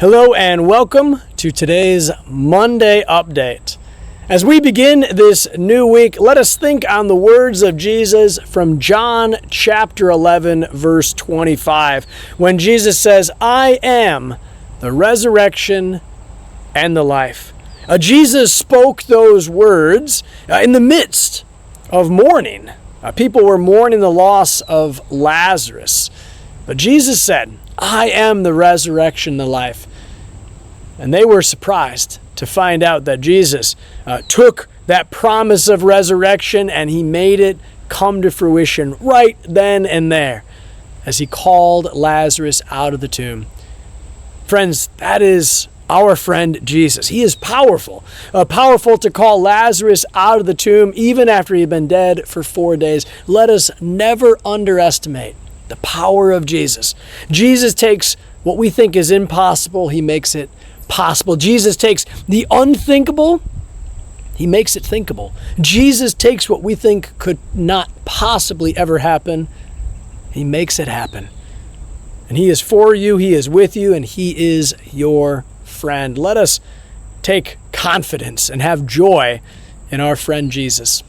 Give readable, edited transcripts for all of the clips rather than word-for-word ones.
Hello and welcome to today's Monday update. As we begin this new week, let us think on the words of Jesus from John chapter 11, verse 25, when Jesus says, "I am the resurrection and the life." Jesus spoke those words in the midst of mourning. People were mourning the loss of Lazarus. But Jesus said, "I am the resurrection, the life." And they were surprised to find out that Jesus took that promise of resurrection and he made it come to fruition right then and there as he called Lazarus out of the tomb. Friends, that is our friend Jesus. He is powerful, powerful to call Lazarus out of the tomb even after he had been dead for 4 days. Let us never underestimate the power of Jesus. Jesus takes what we think is impossible, he makes it possible. Jesus takes the unthinkable, he makes it thinkable. Jesus takes what we think could not possibly ever happen, he makes it happen. And he is for you, he is with you, and he is your friend. Let us take confidence and have joy in our friend Jesus.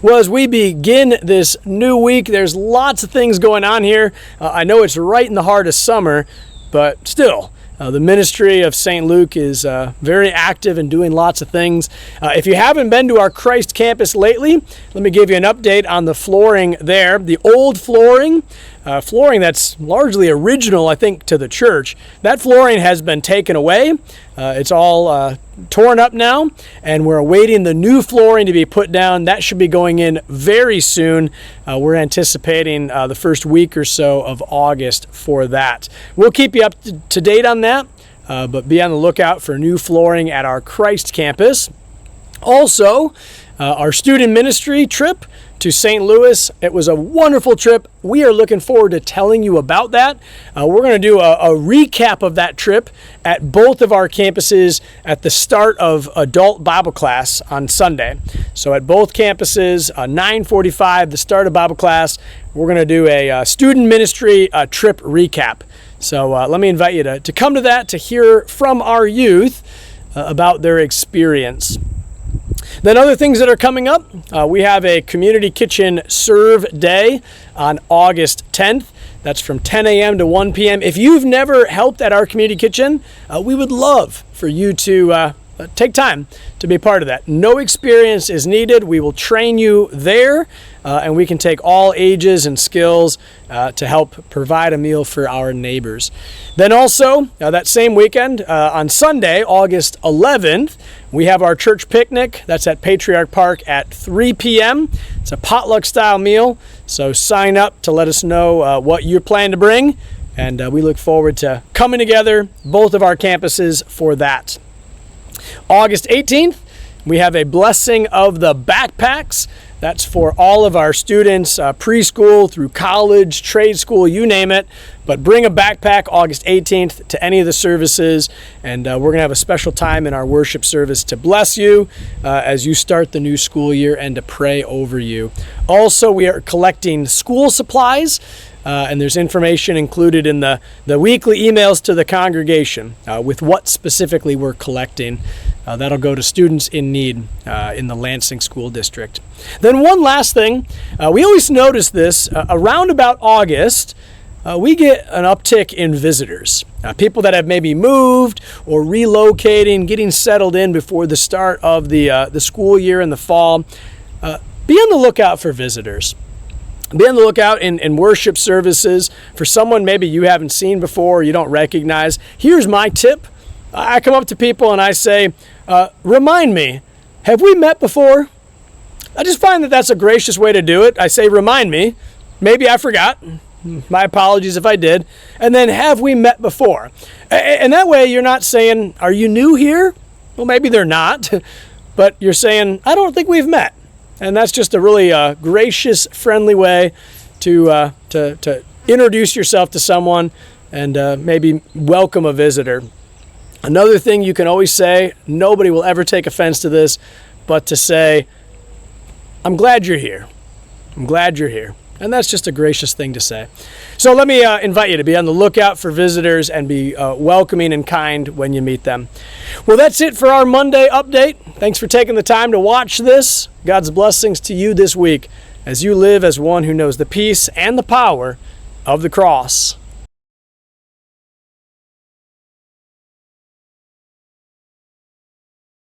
Well, as we begin this new week, there's lots of things going on here. I know it's right in the heart of summer, but still, the ministry of St. Luke is very active and doing lots of things. If you haven't been to our Christ campus lately, let me give you an update on the flooring there. The old flooring that's largely original, I think, to the church, that flooring has been taken away. It's all torn up now, and we're awaiting the new flooring to be put down. That should be going in very soon. We're anticipating the first week or so of August for that. We'll keep you up to date on that, but be on the lookout for new flooring at our Christ campus. Also, our student ministry trip to St. Louis. It was a wonderful trip. We are looking forward to telling you about that. We're going to do a recap of that trip at both of our campuses at the start of adult Bible class on Sunday. So at both campuses, 9:45, the start of Bible class, we're going to do a student ministry trip recap. So let me invite you to come to that to hear from our youth about their experience. Then other things that are coming up, we have a community kitchen serve day on August 10th. That's from 10 a.m. to 1 p.m. If you've never helped at our community kitchen, we would love for you to take time to be part of that. No experience is needed. We will train you there, and we can take all ages and skills to help provide a meal for our neighbors. Then also, that same weekend, on Sunday, August 11th, we have our church picnic. That's at Patriarch Park at 3 p.m. It's a potluck-style meal, so sign up to let us know what you plan to bring, and we look forward to coming together, both of our campuses, for that. August 18th, we have a blessing of the backpacks. That's for all of our students, preschool through college, trade school, you name it. But bring a backpack August 18th to any of the services, and we're going to have a special time in our worship service to bless you as you start the new school year and to pray over you. Also, we are collecting school supplies. And there's information included in the weekly emails to the congregation with what specifically we're collecting. That'll go to students in need in the Lansing School District. Then one last thing, we always notice this, around about August, we get an uptick in visitors. People that have maybe moved or relocating, getting settled in before the start of the school year in the fall. Be on the lookout for visitors. Be on the lookout in worship services for someone maybe you haven't seen before or you don't recognize. Here's my tip. I come up to people and I say, remind me, have we met before? I just find that that's a gracious way to do it. I say, remind me. Maybe I forgot. My apologies if I did. And then, have we met before? And that way you're not saying, are you new here? Well, maybe they're not. But you're saying, I don't think we've met. And that's just a really gracious, friendly way to introduce yourself to someone and maybe welcome a visitor. Another thing you can always say, nobody will ever take offense to this, but to say, I'm glad you're here. I'm glad you're here. And that's just a gracious thing to say. So let me invite you to be on the lookout for visitors and be welcoming and kind when you meet them. Well, that's it for our Monday update. Thanks for taking the time to watch this. God's blessings to you this week as you live as one who knows the peace and the power of the cross.